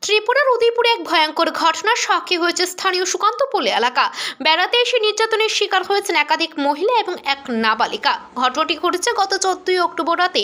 ত্রিপুরার উদয়পুরে এক ভয়ঙ্কর ঘটনার সাক্ষী হয়েছে স্থানীয় সুকান্তপল্লী এলাকা। বেড়াতে এসে নির্যাতনের শিকার হয়েছেন একাধিক মহিলা এবং এক নাবালিকা। ঘটনাটি ঘটেছে গত 14 অক্টোবর রাতে,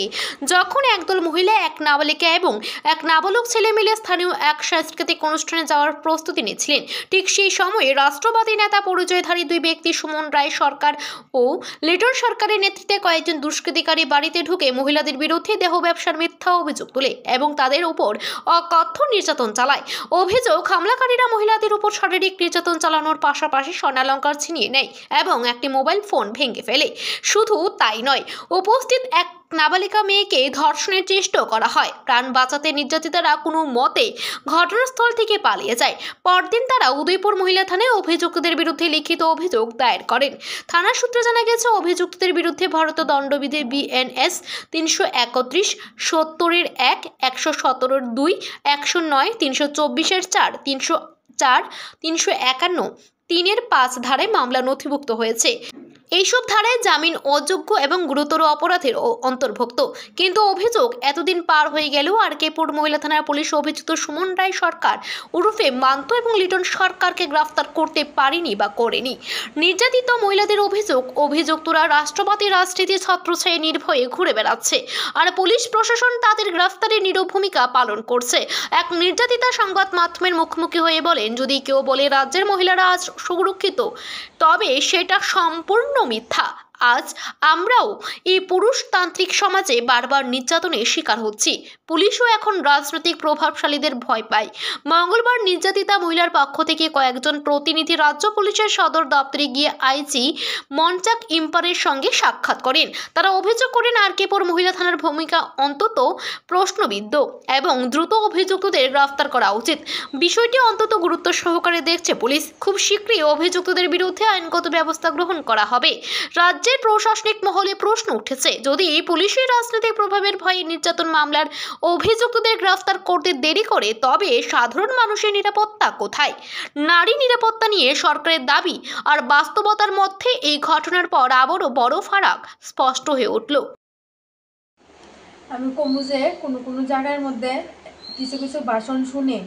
যখন একদল মহিলা, এক নাবালিকা এবং এক নাবালক ছেলে মিলে স্থানীয় এক সাংস্কৃতিক অনুষ্ঠানে যাওয়ার প্রস্তুতি নিচ্ছিলেন। ঠিক সেই সময়ে রাষ্ট্রবাদী নেতা পরিচয়ধারী দুই ব্যক্তি সুমন রায় সরকার ও লিটন সরকারের নেতৃত্বে কয়েকজন দুষ্কৃতিকারী বাড়িতে ঢুকে মহিলাদের বিরুদ্ধে দেহ ব্যবসার মিথ্যা অভিযোগ তোলে এবং তাদের উপর অকথ্য নির্যাতন চালায়। অভিযোগ, হামলাকারীরা মহিলাদের উপর শারীরিক নির্যাতন চালানোর পাশাপাশি স্বর্ণালঙ্কার ছিনিয়ে নেয় এবং একটি মোবাইল ফোন ভেঙে ফেলে। শুধু তাই নয়, উপস্থিত এক নাবালিকা মেয়েকে ধর্ষণের চেষ্টা করা হয়। প্রাণ বাঁচাতে নির্যাতিতারা কোনো মতে ঘটনাস্থল থেকে পালিয়ে যায়। পরদিন তারা উদয়পুর মহিলা থানায় অভিযুক্তদের বিরুদ্ধে লিখিত অভিযোগ দায়ের করেন। থানা সূত্রে জানা গেছে, অভিযুক্তদের বিরুদ্ধে ভারতীয় দণ্ডবিধি BNS 331, 70-1, 117-2, 109, 324-4, 304, 351, 3-5 ধারায় মামলা নথিভুক্ত হয়েছে। এইসব ধারায় জামিন অযোগ্য এবং গুরুতর অপরাধের অন্তর্ভুক্ত। কিন্তু অভিযোগ এতদিন পার হয়ে গেলেও আরকেপুর মহিলা থানার পুলিশ অভিযুক্ত সুমন রায় সরকার ওরফে মান্ত এবং লিটন সরকারকে গ্রেফতার করতে পারেনি বা করেনি। নির্যাতিত মহিলাদের অভিযোগ, অভিযুক্তরা রাষ্ট্রবাদী রাজনীতি ছত্রছায়ায় নির্ভয়ে ঘুরে বেড়াচ্ছে, আর পুলিশ প্রশাসন তাদের গ্রেফতারে নীরব ভূমিকা পালন করছে। এক নির্যাতিতা সংবাদ মাধ্যমের মুখোমুখি হয়ে বলেন, যদি কেউ বলে রাজ্যের মহিলারা আজ সুরক্ষিত, তবে সেটা সম্পূর্ণ মিথ্যা। আজ আমরাও এই পুরুষতান্ত্রিক সমাজে বারবার নির্যাতনের শিকার হচ্ছি। পুলিশও এখন রাজনৈতিক প্রভাবশালীদের ভয় পায়। মঙ্গলবার নির্যাতিতা মহিলার পক্ষ থেকে কয়েকজন প্রতিনিধি রাজ্য পুলিশের সদর দপ্তরে গিয়ে IG মনচাক ইম্পারের সঙ্গে সাক্ষাৎ করেন। তারা অভিযোগ করেন, আরকেপুর মহিলা থানার ভূমিকা অন্তত প্রশ্নবিদ্ধ এবং দ্রুত অভিযুক্তদের গ্রেফতার করা উচিত। বিষয়টি অন্তত গুরুত্ব সহকারে দেখছে পুলিশ। খুব শীঘ্রই অভিযুক্তদের বিরুদ্ধে আইনগত ব্যবস্থা গ্রহণ করা হবে। রাজ্যের প্রশাসনিক মহলে প্রশ্ন উঠেছে, যদি পুলিশের রাজনৈতিক প্রভাবের ভয়ে নির্যাতন মামলার অভিযুক্তদের গ্রেফতার করতে দেরি করে, তবে সাধারণ মানুষের নিরাপত্তা কোথায়? নারী নিরাপত্তা নিয়ে সরকারের দাবি আর বাস্তবতার মধ্যে এই ঘটনার পর আবারও বড় ফারাক স্পষ্ট হয়ে উঠল। আমি কমু যে কোনো জায়গার মধ্যে কিছু ভাষণ শুনে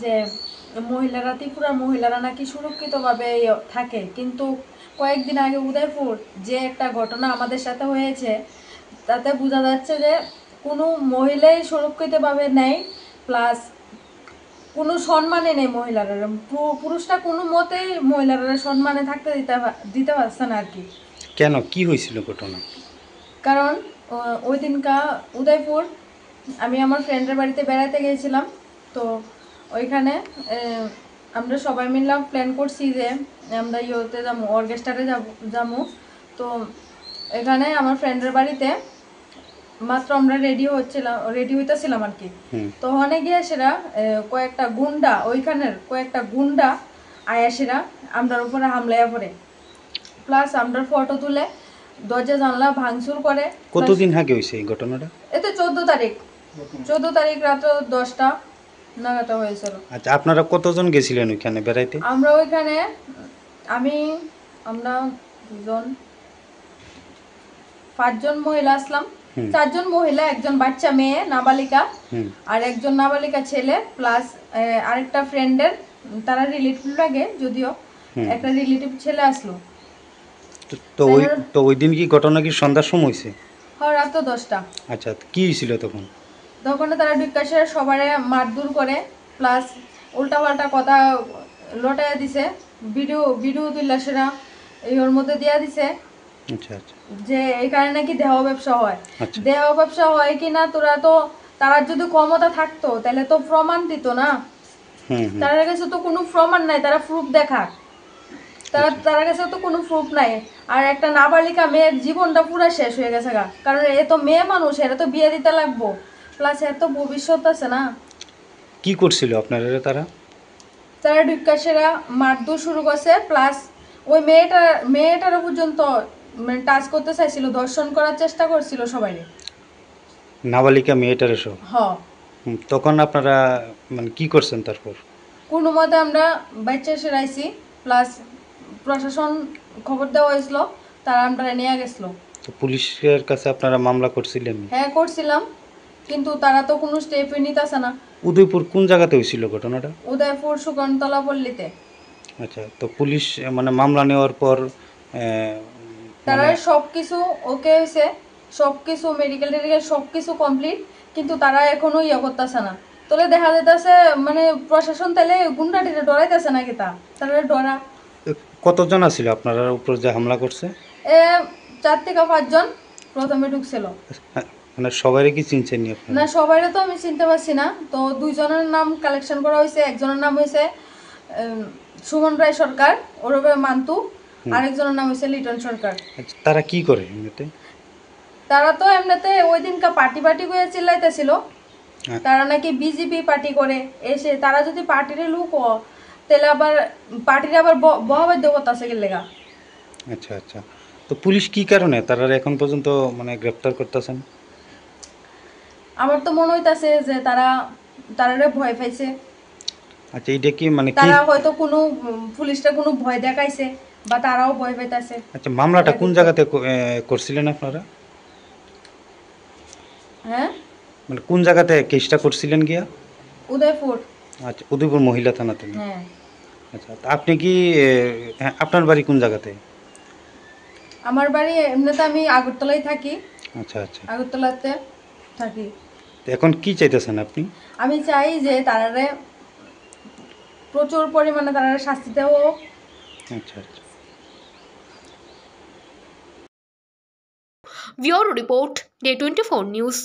যে মহিলারা, ত্রিপুরার মহিলারা নাকি সুরক্ষিতভাবে থাকে, কিন্তু কয়েকদিন আগে উদয়পুর যে একটা ঘটনা আমাদের সাথে হয়েছে, তাতে বোঝা যাচ্ছে যে কোনো মহিলাই সুরক্ষিতভাবে নেই, প্লাস কোনো সম্মানে নেই মহিলারা। পুরুষরা কোনো মতেই মহিলারা সম্মানে থাকতে দিতে পারছে না আর কি। কেন, কি হয়েছিল ঘটনা? কারণ ওই দিনকা উদয়পুর আমি আমার ফ্রেন্ডের বাড়িতে বেড়াতে গিয়েছিলাম। তো ওইখানে আমরা সবাই মিললাম, প্ল্যান করছি যে আমরা ইয়েতে যাবো, অর্কেস্ট্রাতে যাবো। তো এখানে আমার ফ্রেন্ডের বাড়িতে মাত্র আমরা রেডি হইতেছিলাম আর কি। তো অনেক গিয়ে সেরা কয়েকটা গুন্ডা আয়াসেরা আমরার উপরে হামলাইয়া পড়ে, প্লাস আমরা ফটো তুলে দরজা জানলা ভাঙচুর করে। কতদিন আগে হয়েছে এই ঘটনাটা? এতে 14 তারিখ রাত 10টা নাগাদ হয়েছিল। আচ্ছা, আপনারা কতজন গেছিলেন ওইখানে বেড়াইতে? আমরা ওইখানে আমরা 5জন মহিলা আসলাম, 4জন মহিলা, একজন বাচ্চা মেয়ে নাবালিকা আর একজন নাবালিকা ছেলে, প্লাস আরেকটা ফ্রেন্ডের, তারা রিলেটিভ লাগে যদিও, একটা রিলেটিভ ছেলে আসলো। তো ওই দিন কি ঘটনা কি সন্ধ্যার সময় হয়েছে? হ্যাঁ, রাত 10টা। আচ্ছা, কি হয়েছিল তখন? তারা বিকাশের সবারে মারধর করে, প্লাস উল্টাপাল্টা কথা লটাইয়া দিছে, ভিডিও তুললা সেরা ওর মধ্যে দিয়া দিছে। আচ্ছা আচ্ছা, যে এখানে নাকি দেহ ব্যবসা হয়। দেহ ব্যবসা হয় কিনা, তারা যদি ক্ষমতা থাকতো তাহলে তো প্রমাণ দিত না। তার কাছে তো কোনো প্রমাণ নাই, তারা প্রুফ দেখাক, তার কাছে তো কোনো প্রুফ নাই। আর একটা নাবালিকা মেয়ের জীবনটা পুরো শেষ হয়ে গেছে গা, কারণ এ তো মেয়ে মানুষ, এরা তো বিয়ে দিতে লাগবো, প্লাস এর তো ভবিষ্যৎ আছে না। কি করছিল আপনারা? তারা ঢুকাশেরা মারধর শুরু করছে, প্লাস ওই মেয়েটার পর্যন্ত টাচ করতে চাইছিল, দর্শন করার চেষ্টা করছিল সবাই, নাবালিকা মেয়েটার সব। হ্যাঁ, তখন আপনারা মানে কি করছেন? তারপর কোনো মতে আমরা বাচ্চা সেরাইছি, প্লাস প্রশাসন খবর দেওয়া হয়েছিল, তারা আমরা নিয়ে গেছিল। তো পুলিশের কাছে আপনারা মামলা করছিলেন? হ্যাঁ, করছিলাম। কিন্তু তারা তো কোনো স্টেপই নিতেছে না। উদয়পুর কোন জায়গাতে হয়েছিল ঘটনাটা? উদয়পুর সুকন্তলা পল্লীতে। আচ্ছা, তো পুলিশ মানে মামলা নেওয়ার পর তারা মানে সবকিছু ওকে হয়েছে, সবকিছু মেডিকেল টেডিকেল সবকিছু কমপ্লিট, কিন্তু তারা এখনো ইয়ে করতেছে না। তাহলে দেখা যাইতেছে মানে প্রশাসন তাহলে গুন্ডাটিরে ডরাইতেছে নাকি তারা ডরা। কতজন ছিল আপনার উপর যে হামলা করছে? 4 থেকে 5 জন প্রথমে ঢুকছিল। হ্যাঁ, মানে সবারই কি চিনছেন নি আপনারা? না, সবাইরে তো আমি চিনতে পারছি না। তো 2 জনের নাম কালেকশন করা হয়েছে। একজনের নাম হয়েছে সুমন রায় সরকার ওরফে মান্তু, আরেকজনের নাম হয়েছে লিটন সরকার। আচ্ছা, তারা কি করে এমনিতে? তারা তো এমনিতে ওই দিনকা পার্টি পার্টি করে চিল্লাইতেছিল। হ্যাঁ। তারা নাকি বিজেপি পার্টি করে এসে, তারা যদি পার্টির লোক তাহলে আবার পার্টির আবার বহাবাদ্য করতেছে গেলেগা। আচ্ছা আচ্ছা, তো পুলিশ কি কারণে তারা এখন পর্যন্ত মানে গ্রেপ্তার করতেছেন? আমার তো মনে হইতাছে যে তারারে ভয় পাইছে। আচ্ছা, এইটা কি মানে কি? তারা হয়তো কোনো পুলিশটা কোনো ভয় দেখাইছে বা তারাও ভয় পাইতাছে। আচ্ছা, মামলাটা কোন জায়গাতে করছিলেন আপনারা? হ্যাঁ, মানে কোন জায়গাতে কেসটা করছিলেন গিয়া? উদয়পুর। আচ্ছা, উদয়পুর মহিলা থানাতে। হ্যাঁ, আচ্ছা, তা আপনি কি হ্যাঁ, আপনার বাড়ি কোন জায়গাতে? আমার বাড়ি এমনিতে আমি আগরতলায় থাকি। আচ্ছা আচ্ছা, আগরতলাতে থাকি। তো এখন কি চাইতেছেন আপনি? আমি চাই যে তারারে প্রচুর পরিমাণে তারারে শাস্তি দেওয়া হোক। আচ্ছা আচ্ছা। Bureau report day 24 news.